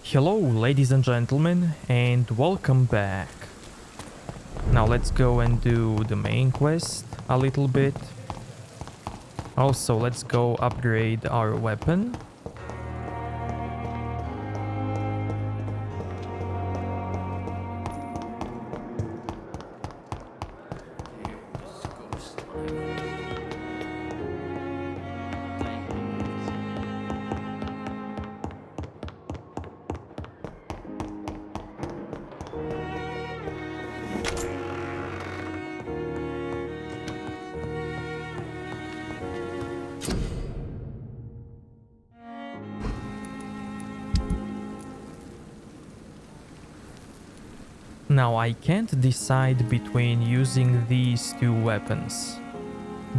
Hello ladies and gentlemen, and welcome back. Now let's go and do the main quest a little bit. Also, let's go upgrade our weapon. Now I can't decide between using these two weapons,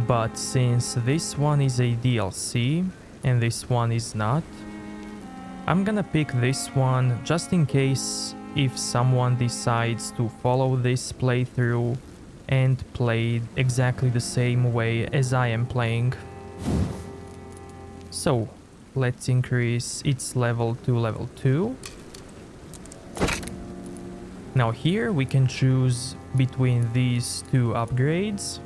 but since this one is a DLC and this one is not, I'm gonna pick this one just in case if someone decides to follow this playthrough and play exactly the same way as I am playing. So let's increase its level to level 2. Now here we can choose between these two upgrades.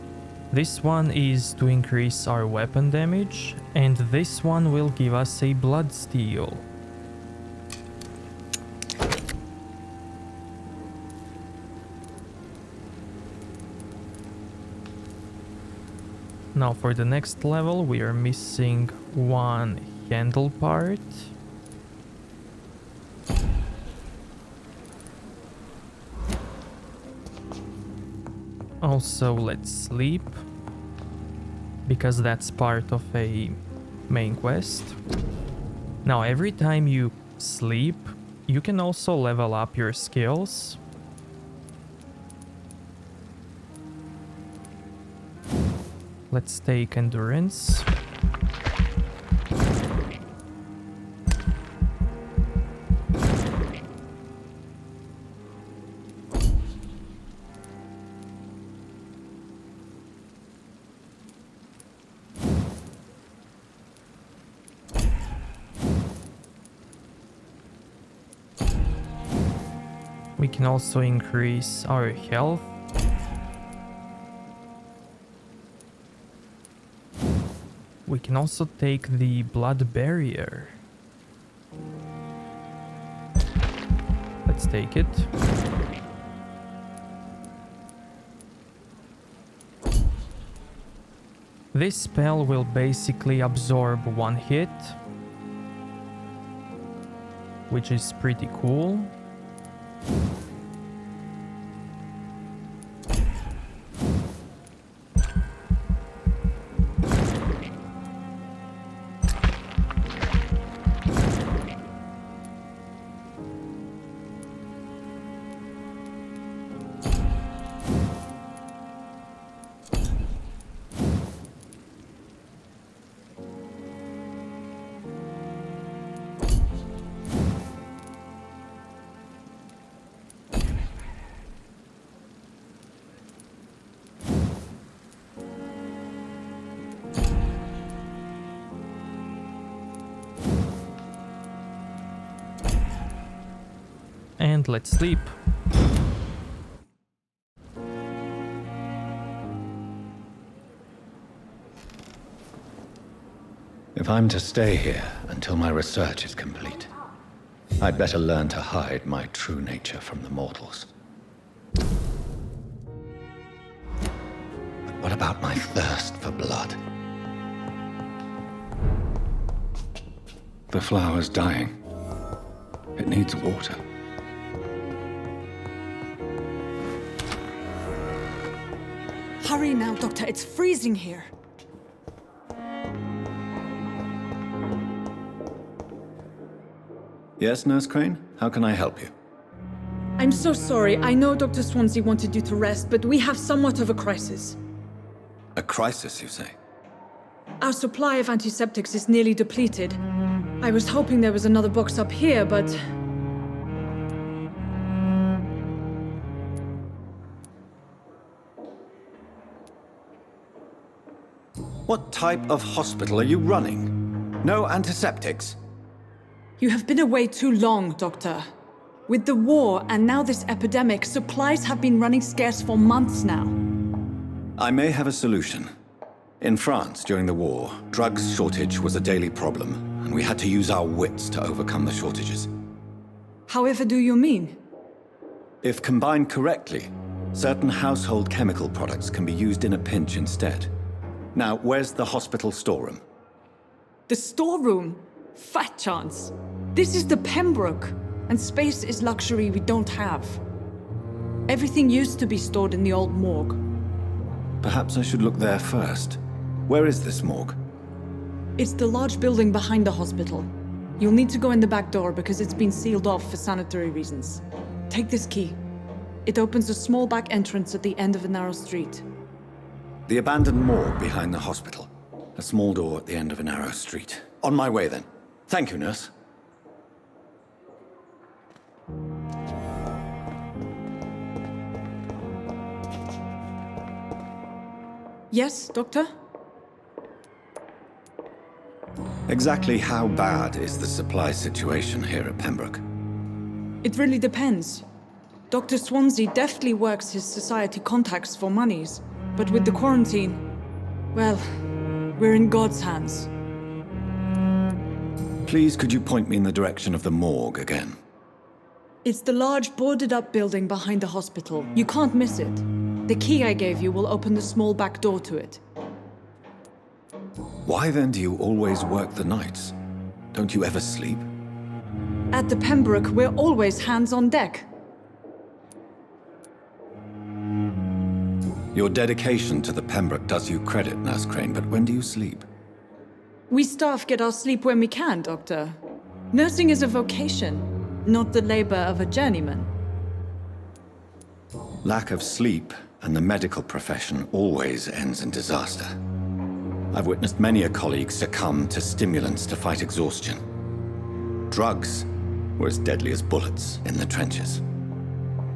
This one is to increase our weapon damage, and this one will give us a blood steal. Now for the next level we are missing one handle part. Also, let's sleep, because that's part of a main quest. Now, every time you sleep, you can also level up your skills. Let's take endurance. We can also increase our health. We can also take the blood barrier. Let's take it. This spell will basically absorb one hit, which is pretty cool. And let's sleep. If I'm to stay here until my research is complete, I'd better learn to hide my true nature from the mortals. But what about my thirst for blood? The flower's dying. It needs water. Hurry now, Doctor. It's freezing here. Yes, Nurse Crane? How can I help you? I'm so sorry. I know Dr. Swansea wanted you to rest, but we have somewhat of a crisis. A crisis, you say? Our supply of antiseptics is nearly depleted. I was hoping there was another box up here, but... What type of hospital are you running? No antiseptics? You have been away too long, Doctor. With the war and now this epidemic, supplies have been running scarce for months now. I may have a solution. In France, during the war, drugs shortage was a daily problem, and we had to use our wits to overcome the shortages. However do you mean? If combined correctly, certain household chemical products can be used in a pinch instead. Now, where's the hospital storeroom? The storeroom? Fat chance. This is the Pembroke, and space is luxury we don't have. Everything used to be stored in the old morgue. Perhaps I should look there first. Where is this morgue? It's the large building behind the hospital. You'll need to go in the back door because it's been sealed off for sanitary reasons. Take this key. It opens a small back entrance at the end of a narrow street. The abandoned morgue behind the hospital. A small door at the end of a narrow street. On my way then. Thank you, nurse. Yes, Doctor? Exactly how bad is the supply situation here at Pembroke? It really depends. Dr. Swansea deftly works his society contacts for monies, but with the quarantine, well, we're in God's hands. Please, could you point me in the direction of the morgue again? It's the large boarded-up building behind the hospital. You can't miss it. The key I gave you will open the small back door to it. Why then do you always work the nights? Don't you ever sleep? At the Pembroke, we're always hands on deck. Your dedication to the Pembroke does you credit, Nurse Crane, but when do you sleep? We staff get our sleep when we can, Doctor. Nursing is a vocation, not the labor of a journeyman. Lack of sleep and the medical profession always ends in disaster. I've witnessed many a colleague succumb to stimulants to fight exhaustion. Drugs were as deadly as bullets in the trenches.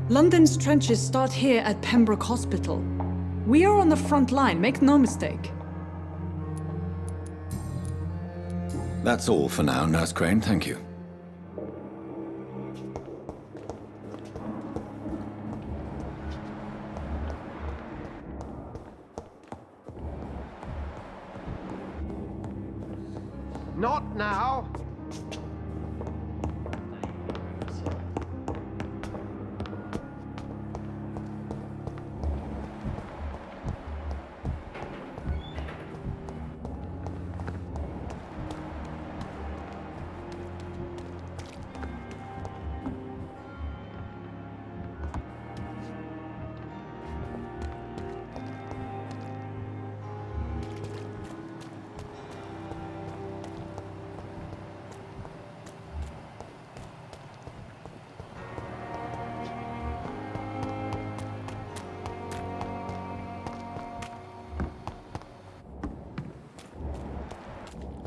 London's trenches start here at Pembroke Hospital. We are on the front line, make no mistake. That's all for now, Nurse Crane, thank you. Not now!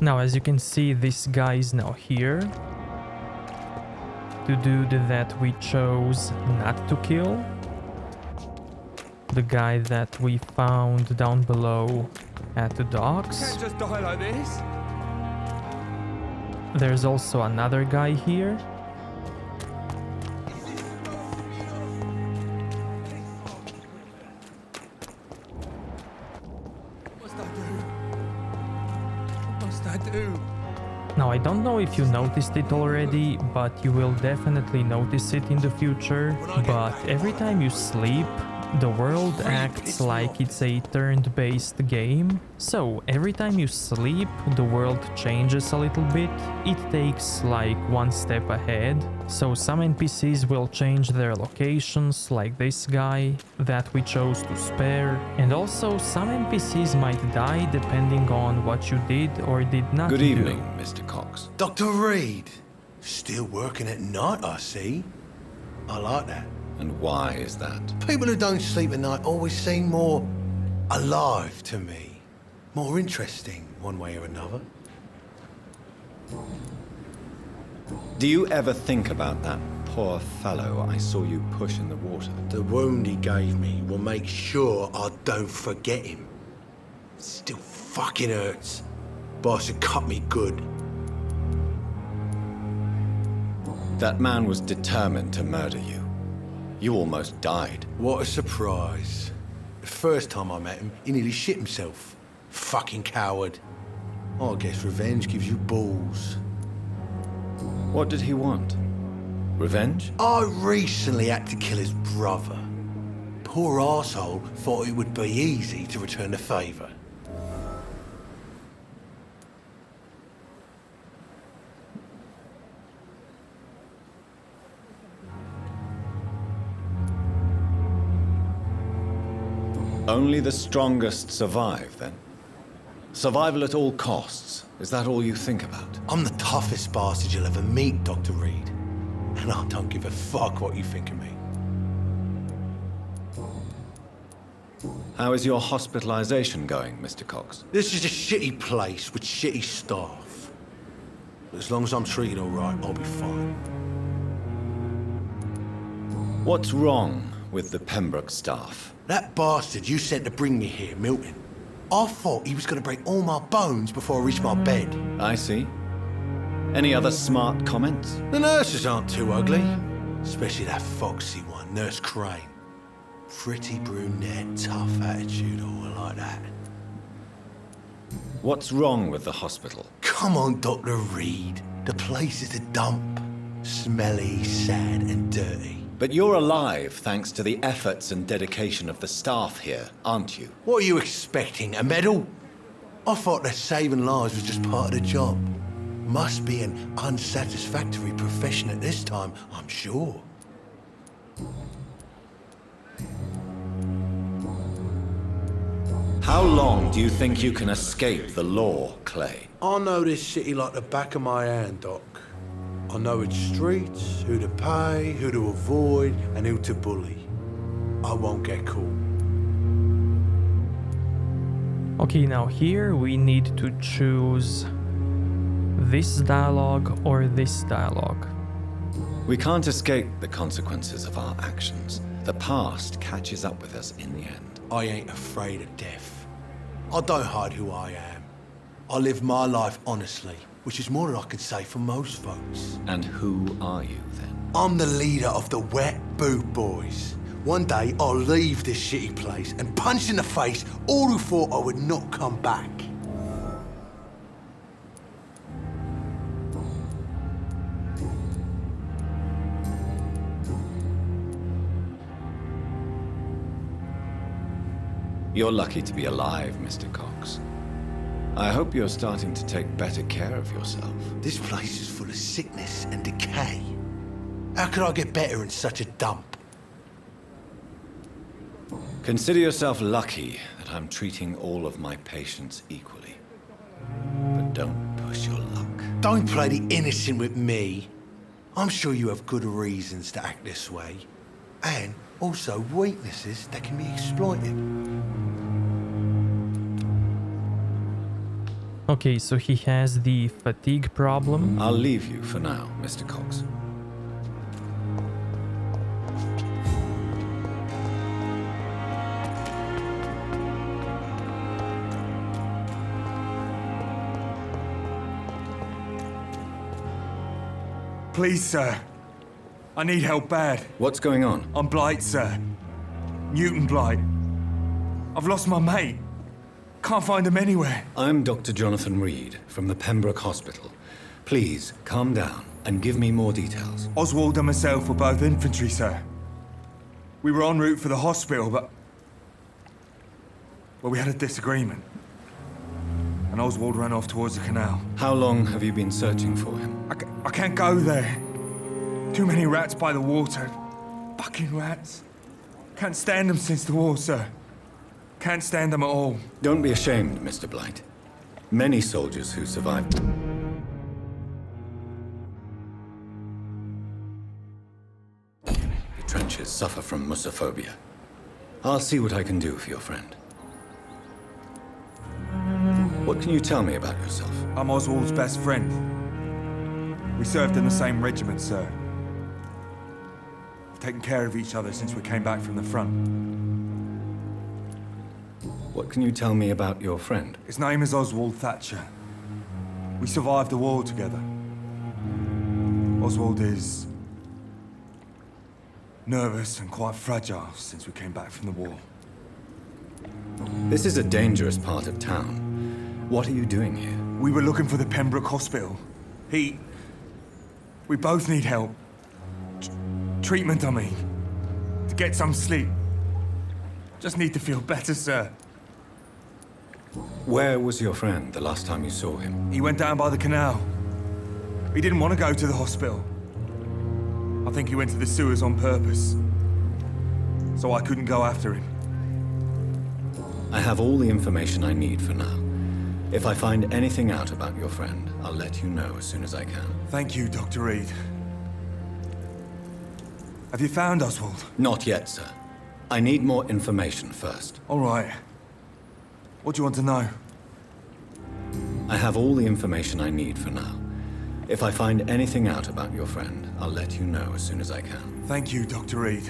Now, as you can see, this guy is now here. The dude that we chose not to kill. The guy that we found down below at the docks. Can't just die like this. There's also another guy here. Now, I don't know if you noticed it already, but you will definitely notice it in the future. But every time you sleep, the world acts like it's a turn-based game. So every time you sleep, the world changes a little bit. It takes like one step ahead. So some NPCs will change their locations, like this guy that we chose to spare. And also some NPCs might die depending on what you did or did not do. Good evening, Mr. Cox. Dr. Reed, still working at night, I see. I like that. And why is that? People who don't sleep at night always seem more alive to me. More interesting, one way or another. Do you ever think about that poor fellow I saw you push in the water? The wound he gave me will make sure I don't forget him. Still fucking hurts. Boss had cut me good. That man was determined to murder you. You almost died. What a surprise. The first time I met him, he nearly shit himself. Fucking coward. I guess revenge gives you balls. What did he want? Revenge? I recently had to kill his brother. Poor arsehole thought it would be easy to return the favour. Only the strongest survive, then? Survival at all costs. Is that all you think about? I'm the toughest bastard you'll ever meet, Dr. Reed. And I don't give a fuck what you think of me. How is your hospitalization going, Mr. Cox? This is a shitty place with shitty staff. But as long as I'm treated all right, I'll be fine. What's wrong with the Pembroke staff? That bastard you sent to bring me here, Milton. I thought he was going to break all my bones before I reached my bed. I see. Any other smart comments? The nurses aren't too ugly. Especially that foxy one, Nurse Crane. Pretty brunette, tough attitude, all like that. What's wrong with the hospital? Come on, Dr. Reed. The place is a dump. Smelly, sad and dirty. But you're alive thanks to the efforts and dedication of the staff here, aren't you? What are you expecting, a medal? I thought that saving lives was just part of the job. Must be an unsatisfactory profession at this time, I'm sure. How long do you think you can escape the law, Clay? I know this city like the back of my hand, Doc. I know its streets, who to pay, who to avoid, and who to bully. I won't get caught. Okay, now here we need to choose this dialogue or this dialogue. We can't escape the consequences of our actions. The past catches up with us in the end. I ain't afraid of death. I don't hide who I am. I live my life honestly, which is more than I could say for most folks. And who are you, then? I'm the leader of the Wet Boot Boys. One day, I'll leave this shitty place and punch in the face all who thought I would not come back. You're lucky to be alive, Mr. Cox. I hope you're starting to take better care of yourself. This place is full of sickness and decay. How could I get better in such a dump? Consider yourself lucky that I'm treating all of my patients equally. But don't push your luck. Don't play the innocent with me. I'm sure you have good reasons to act this way. And also weaknesses that can be exploited. Okay, so he has the fatigue problem. I'll leave you for now, Mr. Cox. Please, sir. I need help bad. What's going on? I'm Blight, sir. Newton Blight. I've lost my mate. Can't find him anywhere. I'm Dr. Jonathan Reed from the Pembroke Hospital. Please, calm down and give me more details. Oswald and myself were both infantry, sir. We were en route for the hospital, but... well, we had a disagreement. And Oswald ran off towards the canal. How long have you been searching for him? I can't go there. Too many rats by the water. Fucking rats. Can't stand them since the war, sir. Can't stand them at all. Don't be ashamed, Mr. Blight. Many soldiers who survived... the trenches suffer from musophobia. I'll see what I can do for your friend. What can you tell me about yourself? I'm Oswald's best friend. We served in the same regiment, sir. We've taken care of each other since we came back from the front. What can you tell me about your friend? His name is Oswald Thatcher. We survived the war together. Oswald is nervous and quite fragile since we came back from the war. This is a dangerous part of town. What are you doing here? We were looking for the Pembroke Hospital. We both need help. Treatment, I mean. To get some sleep. Just need to feel better, sir. Where was your friend the last time you saw him? He went down by the canal. He didn't want to go to the hospital. I think he went to the sewers on purpose. So I couldn't go after him. I have all the information I need for now. If I find anything out about your friend, I'll let you know as soon as I can. Thank you, Dr. Reed. Have you found Oswald? Not yet, sir. I need more information first. All right. What do you want to know? I have all the information I need for now. If I find anything out about your friend, I'll let you know as soon as I can. Thank you, Dr. Reed.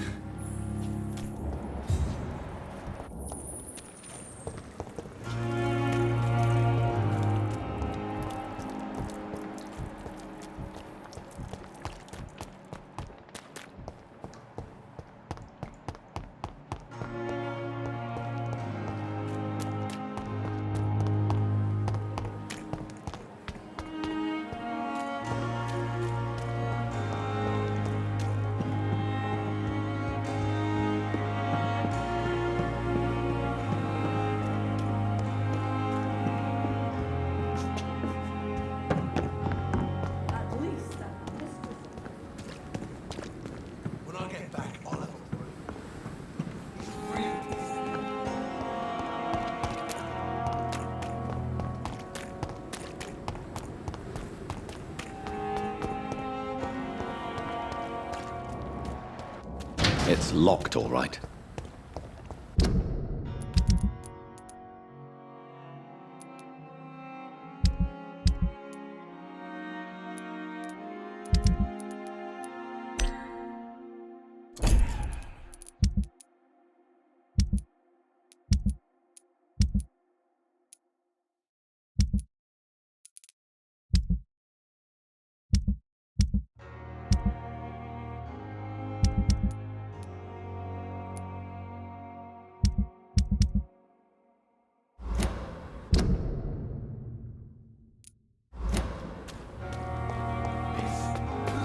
When I get back, I'll have a It's locked, all right.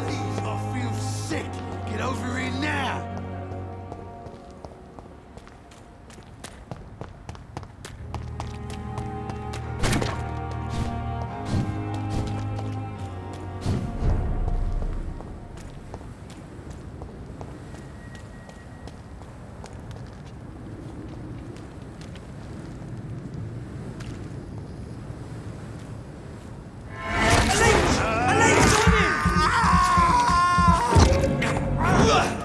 Please, I feel sick. Get over here now. Alex! Alex, on him!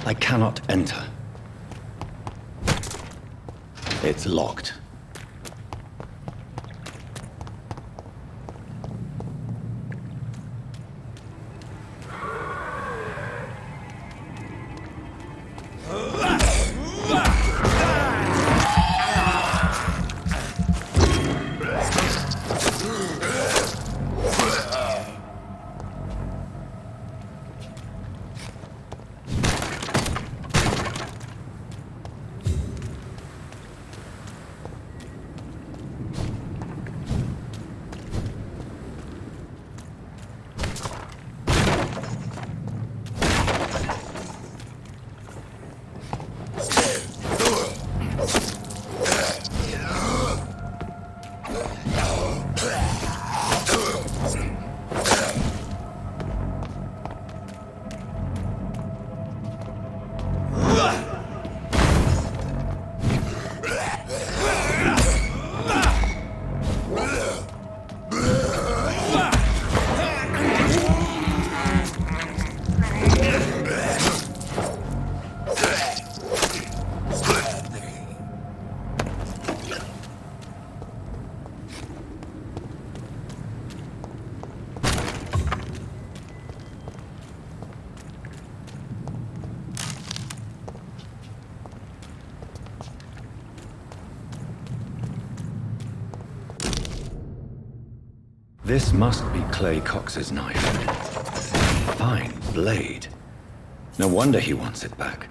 I cannot enter. It's locked. This must be Clay Cox's knife. Fine blade. No wonder he wants it back.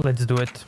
Let's do it.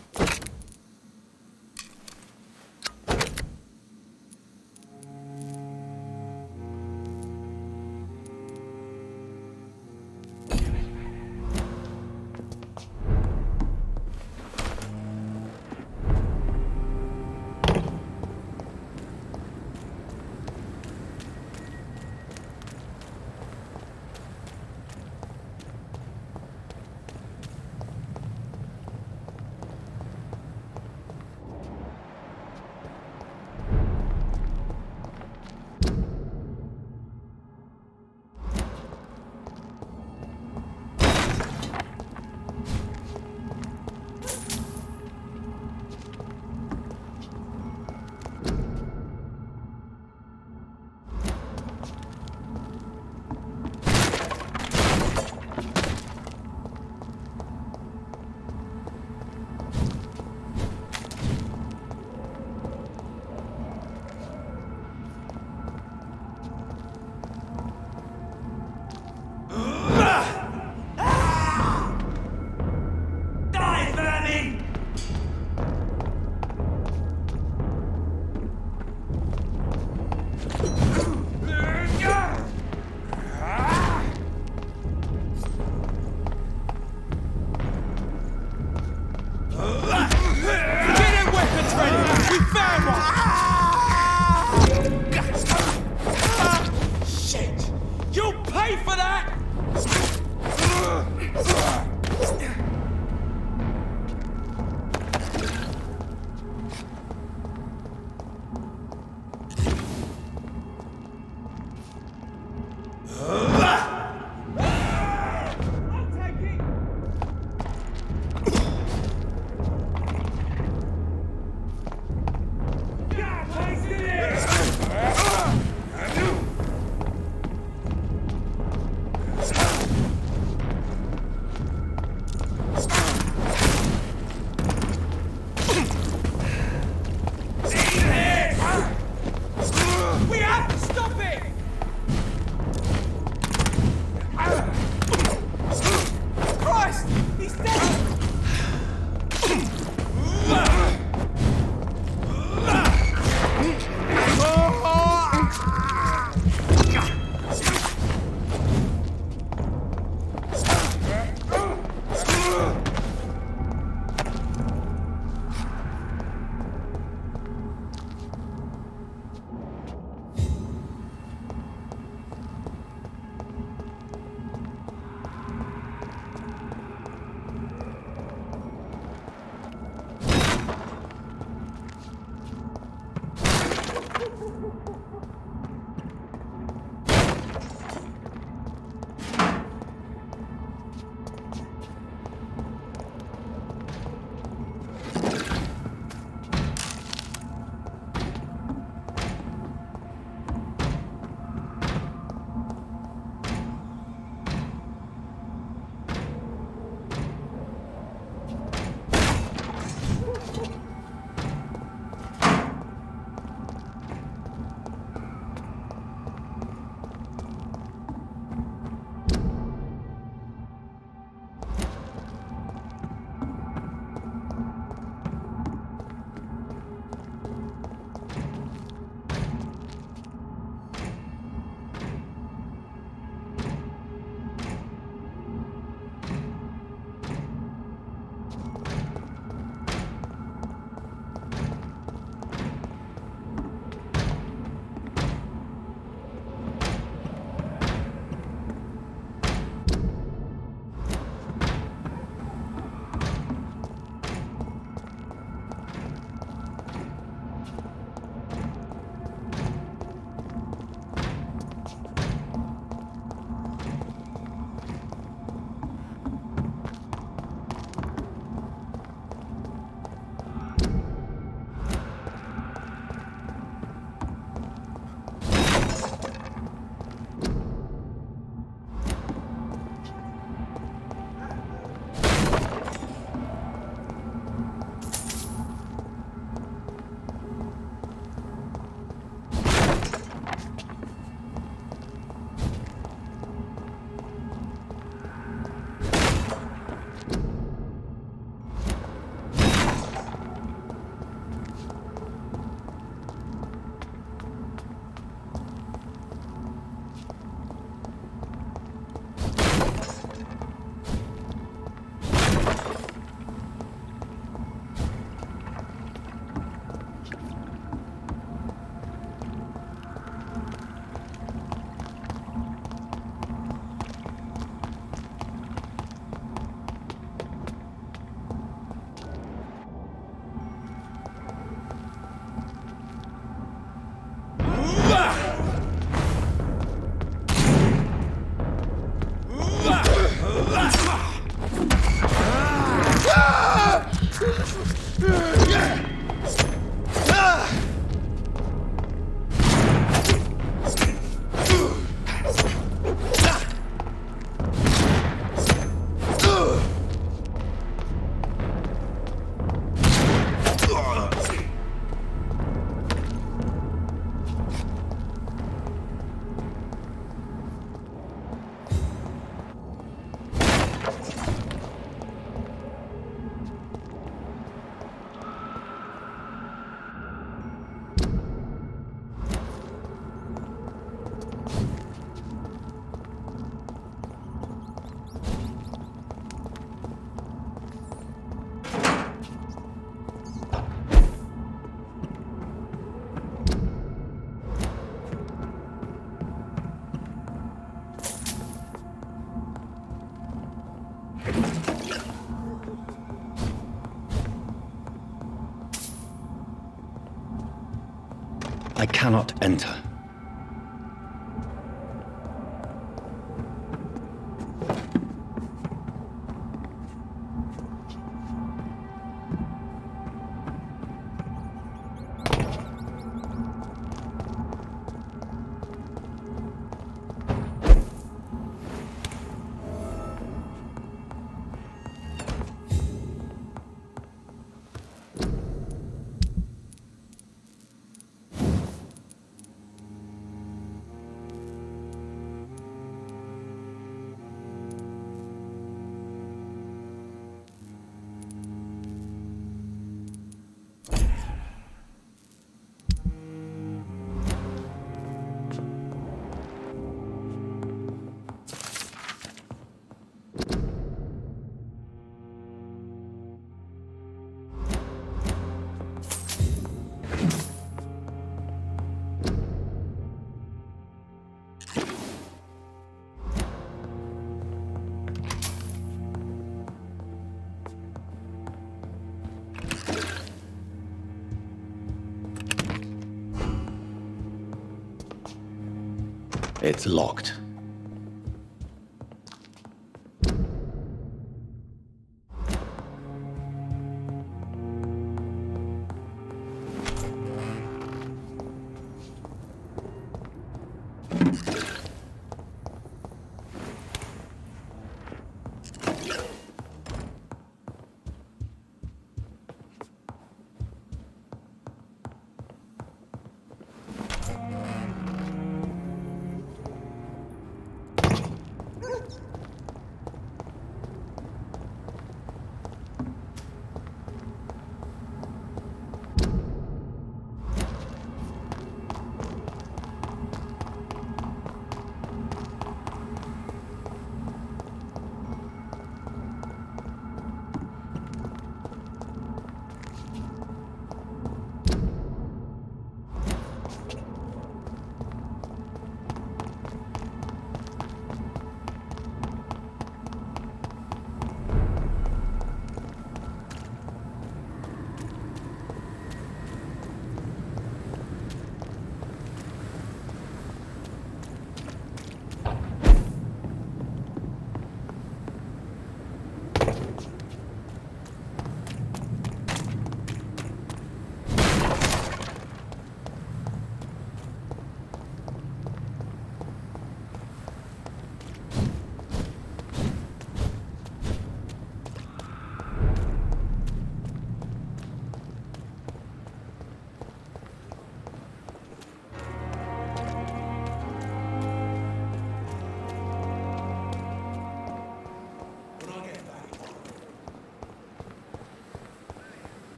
cannot enter. It's locked.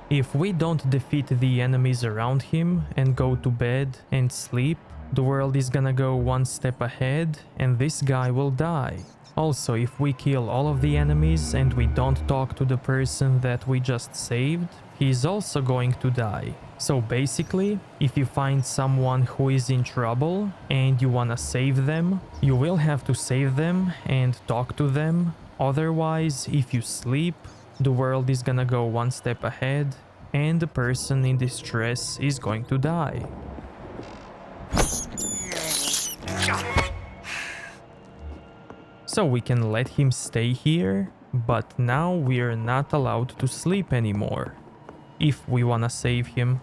If we don't defeat the enemies around him and go to bed and sleep, the world is gonna go one step ahead and this guy will die. Also, if we kill all of the enemies and we don't talk to the person that we just saved, he's also going to die. So basically, if you find someone who is in trouble and you wanna save them, you will have to save them and talk to them. Otherwise, if you sleep, the world is gonna go one step ahead and the person in distress is going to die. So we can let him stay here, but now we're not allowed to sleep anymore, if we wanna save him.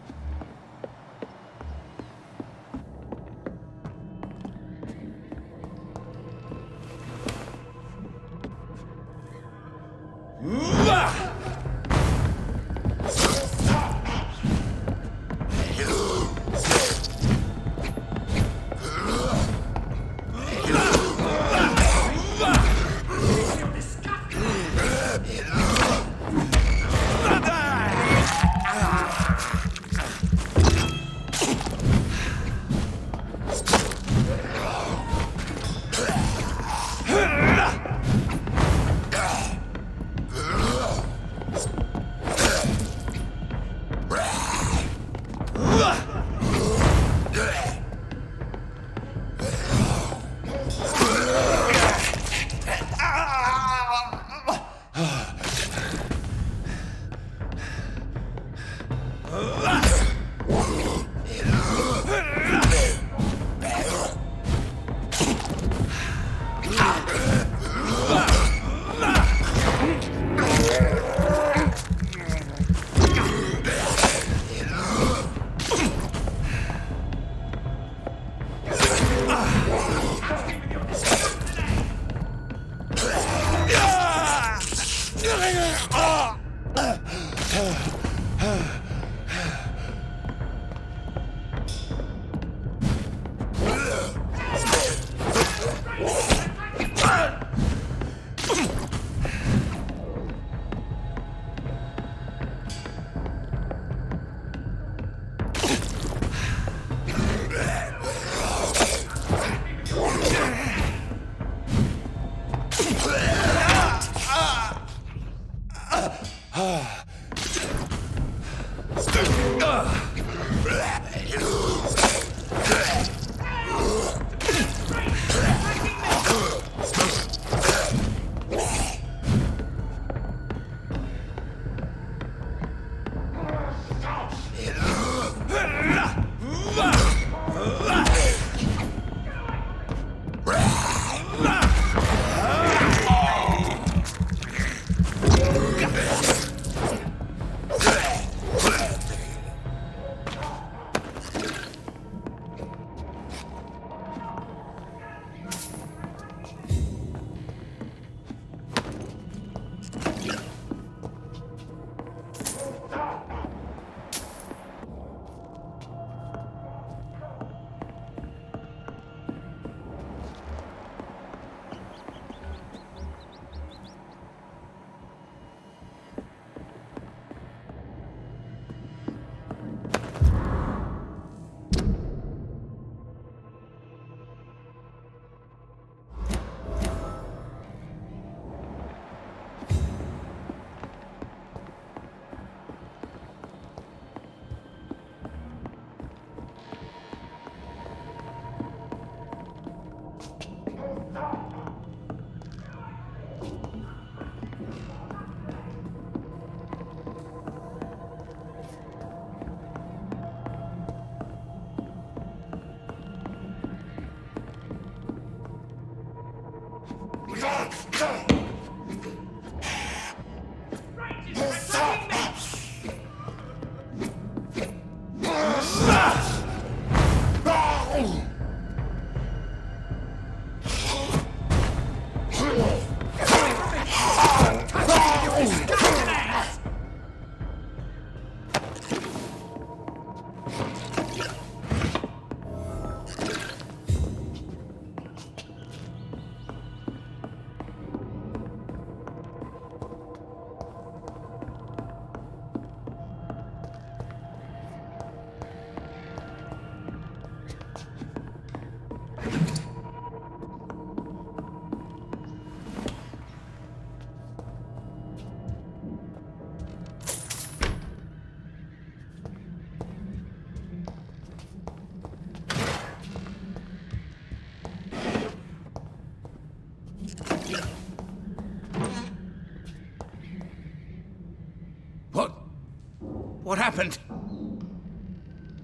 What happened?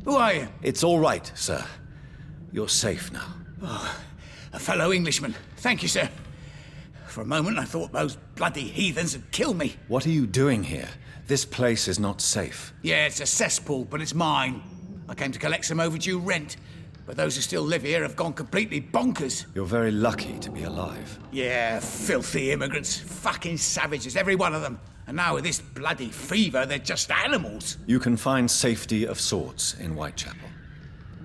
Who are you? It's all right, sir. You're safe now. A fellow Englishman. Thank you, sir. For a moment, I thought those bloody heathens had killed me. What are you doing here? This place is not safe. Yeah, it's a cesspool, but it's mine. I came to collect some overdue rent, but those who still live here have gone completely bonkers. You're very lucky to be alive. Yeah, filthy immigrants. Fucking savages, every one of them. And now with this bloody fever, they're just animals. You can find safety of sorts in Whitechapel.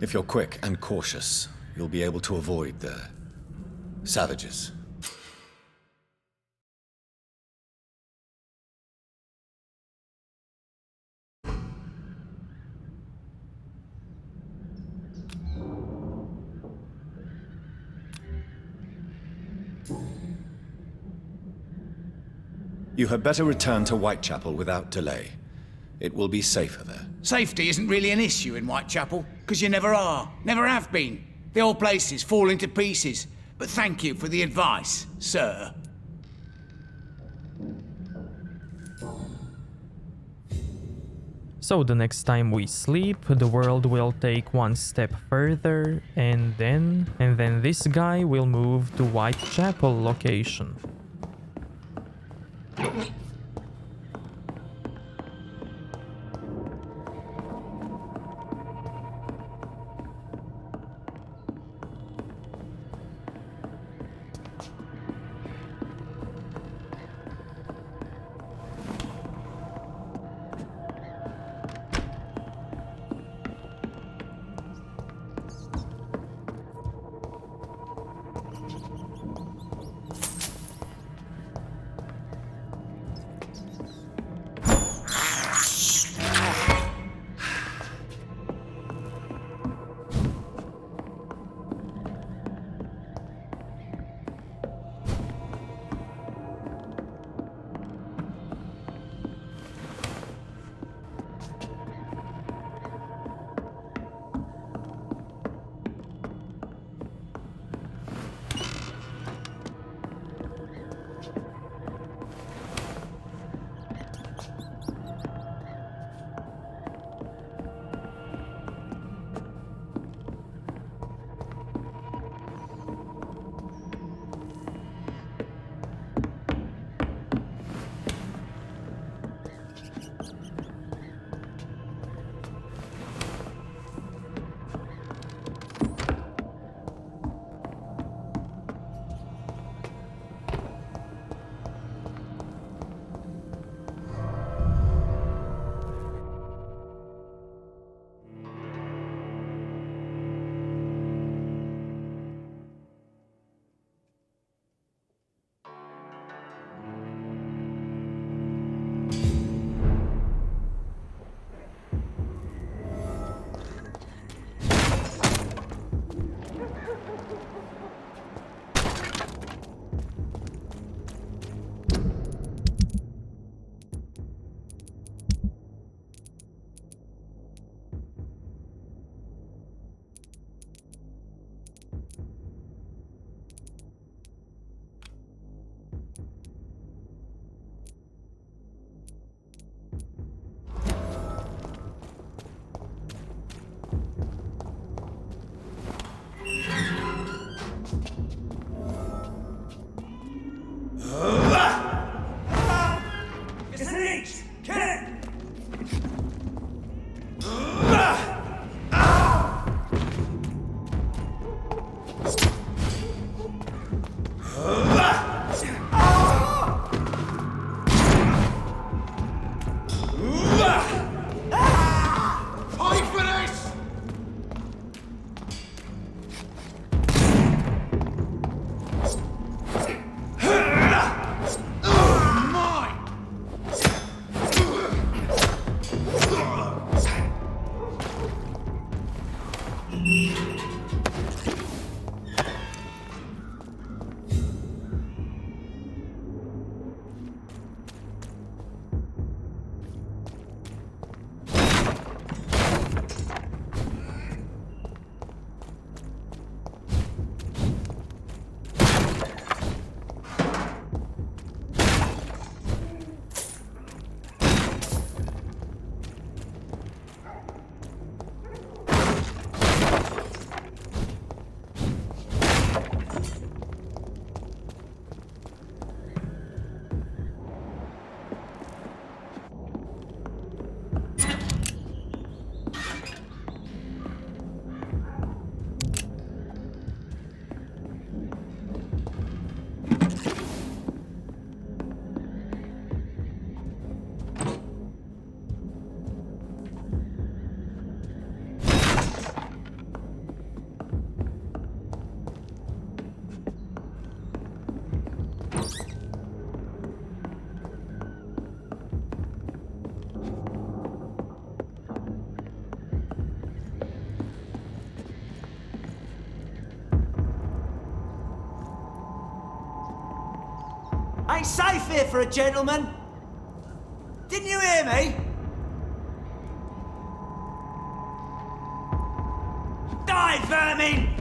If you're quick and cautious, you'll be able to avoid the savages. You had better return to Whitechapel without delay. It will be safer there. Safety isn't really an issue in Whitechapel, because you never are. Never have been. The old place is falling to pieces. But thank you for the advice, sir. So the next time we sleep, the world will take one step further, and then this guy will move to Whitechapel location. It's safe here for a gentleman. Didn't you hear me? Die, vermin!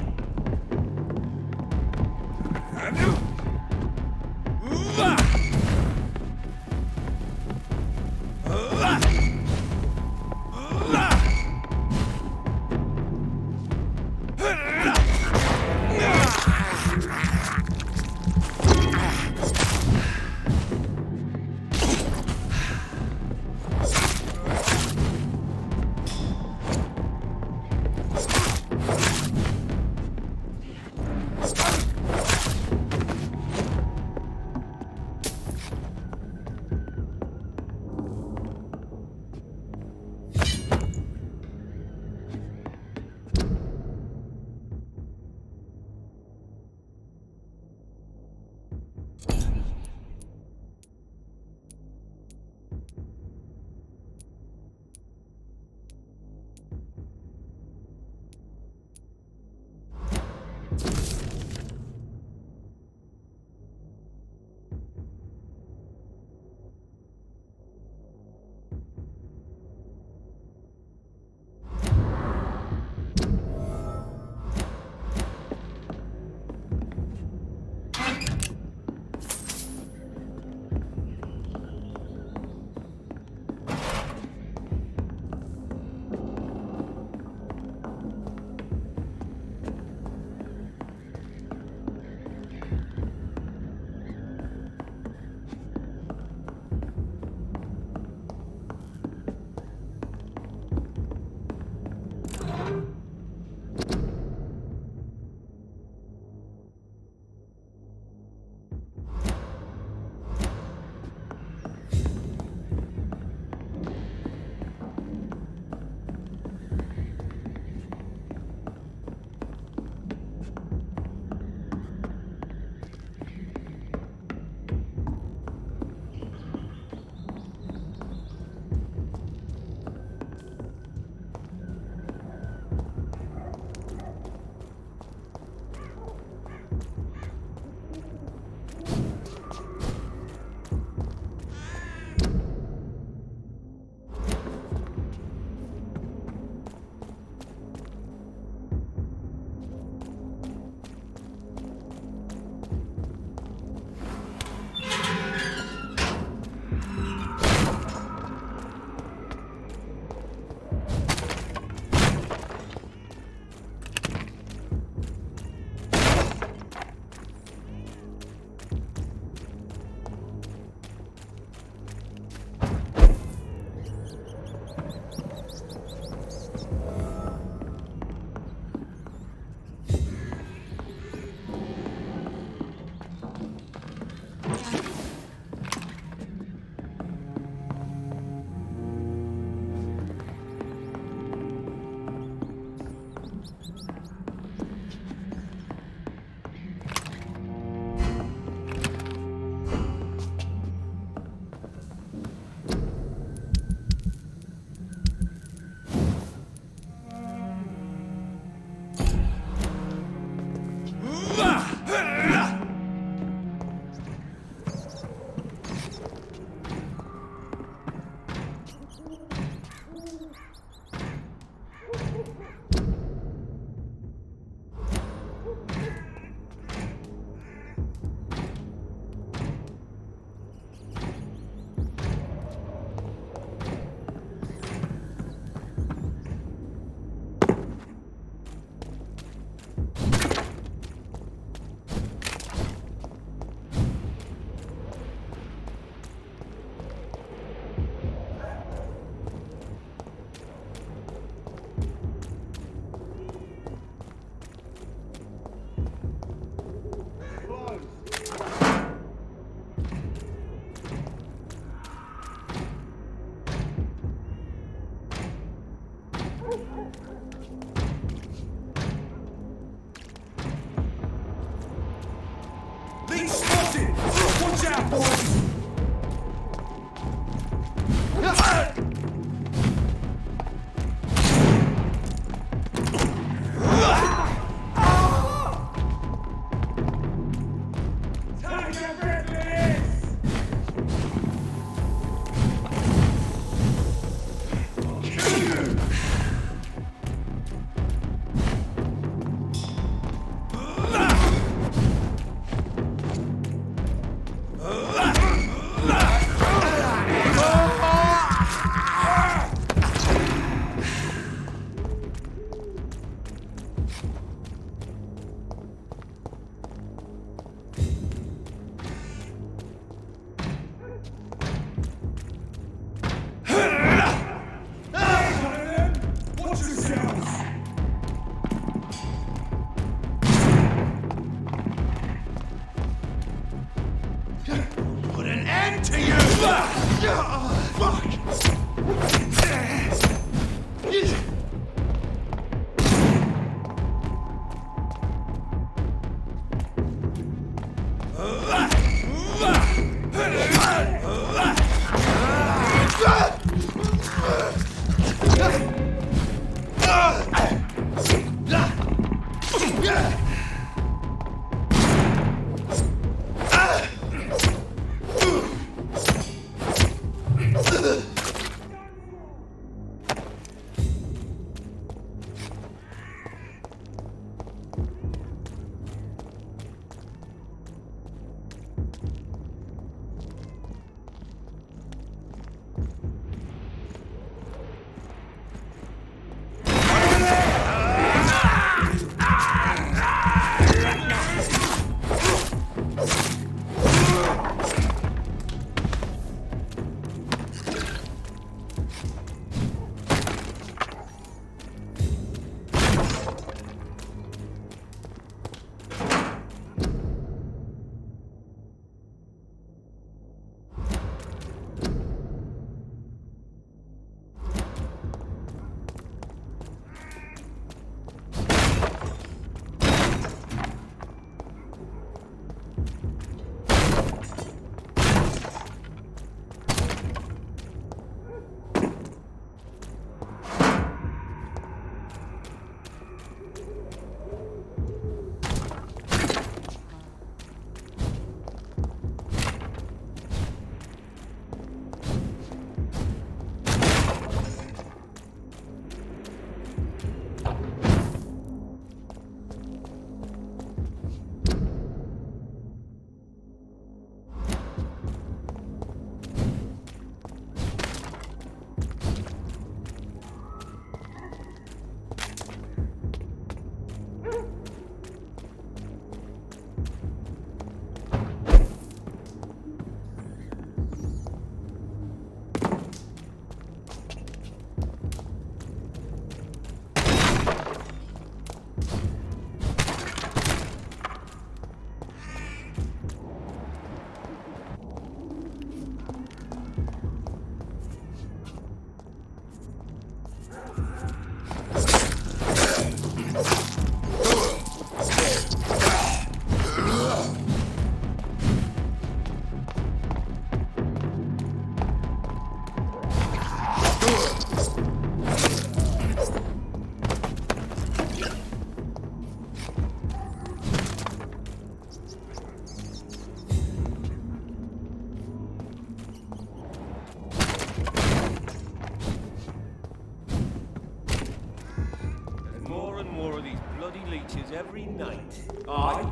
Every night. Aye,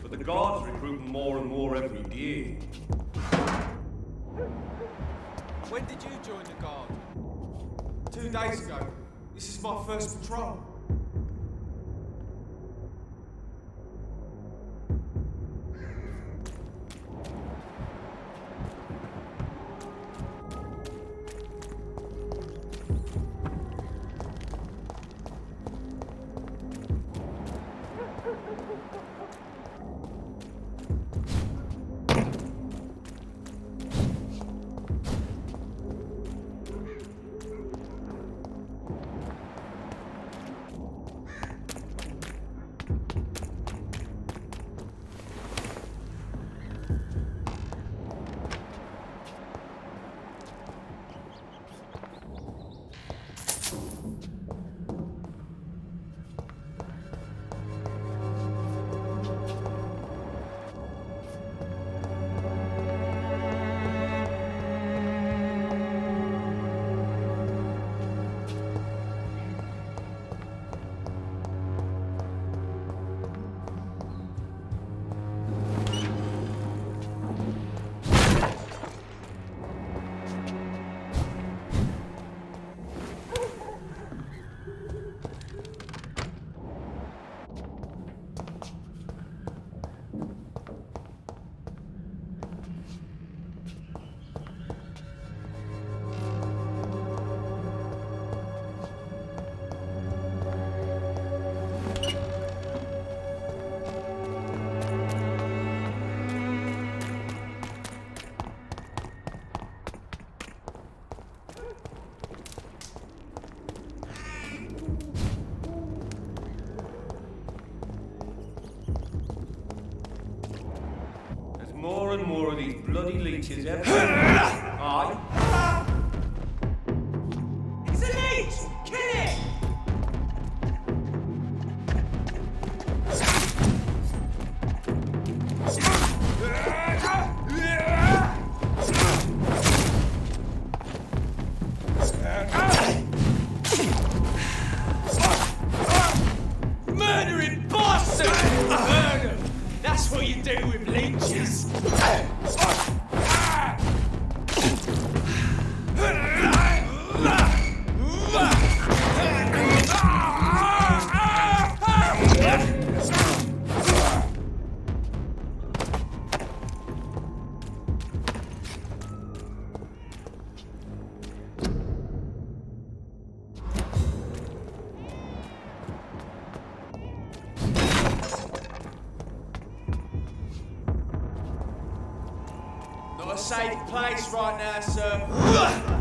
but the guards recruit more and more every day. When did you join the guard? 2 days ago. This is my first patrol. More and more of these bloody leeches every night. Aye. It's a leech! safe place right now, sir.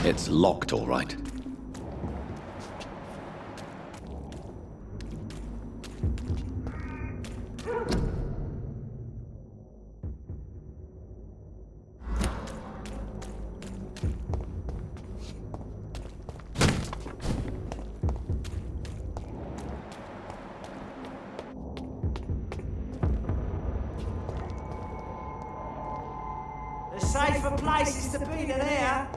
It's locked, all right. There's safer places to be than here.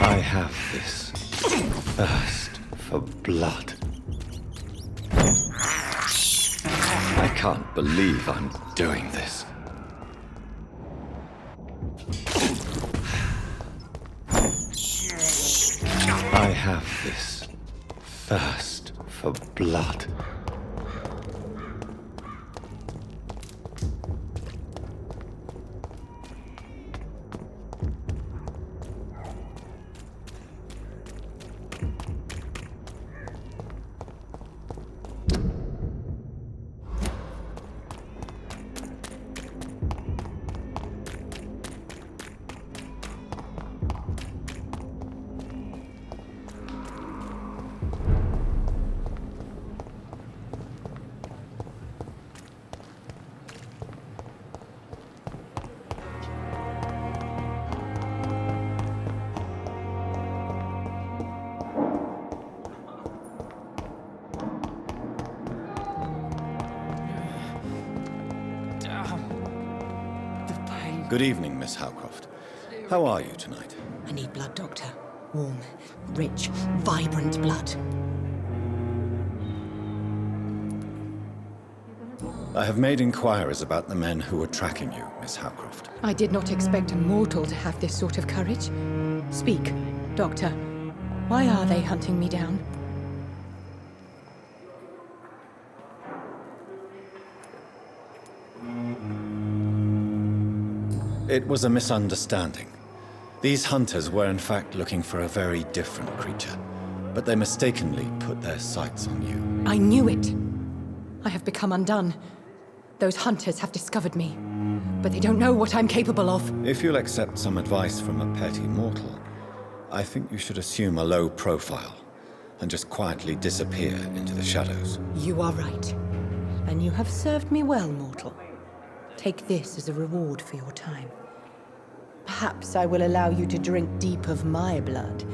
I have this thirst for blood. I can't believe I'm doing this. I have this thirst for blood. Good evening, Miss Howcroft. How are you tonight? I need blood, Doctor. Warm, rich, vibrant blood. I have made inquiries about the men who were tracking you, Miss Howcroft. I did not expect a mortal to have this sort of courage. Speak, Doctor. Why are they hunting me down? It was a misunderstanding. These hunters were in fact looking for a very different creature, but they mistakenly put their sights on you. I knew it. I have become undone. Those hunters have discovered me, but they don't know what I'm capable of. If you'll accept some advice from a petty mortal, I think you should assume a low profile and just quietly disappear into the shadows. You are right. And you have served me well, mortal. Take this as a reward for your time. Perhaps I will allow you to drink deep of my blood.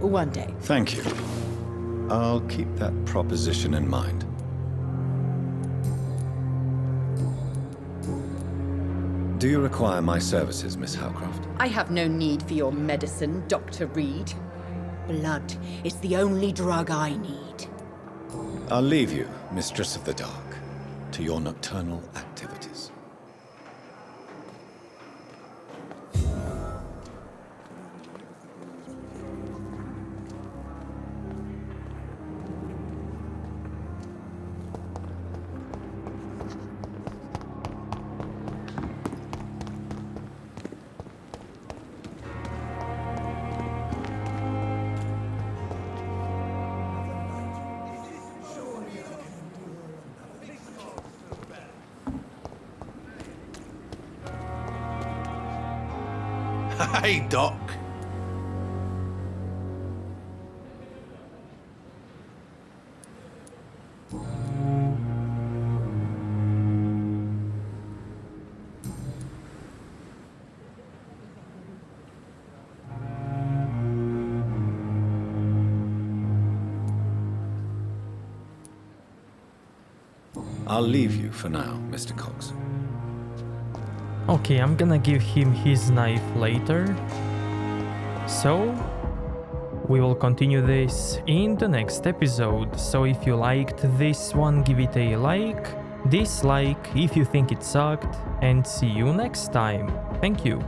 One day. Thank you. I'll keep that proposition in mind. Do you require my services, Miss Howcroft? I have no need for your medicine, Dr. Reed. Blood is the only drug I need. I'll leave you, Mistress of the Dark, to your nocturnal activities. Hey, Doc. I'll leave you for now, Mr. Cox. Okay, I'm gonna give him his knife later. So, we will continue this in the next episode. So if you liked this one, give it a like, dislike if you think it sucked, and see you next time. Thank you.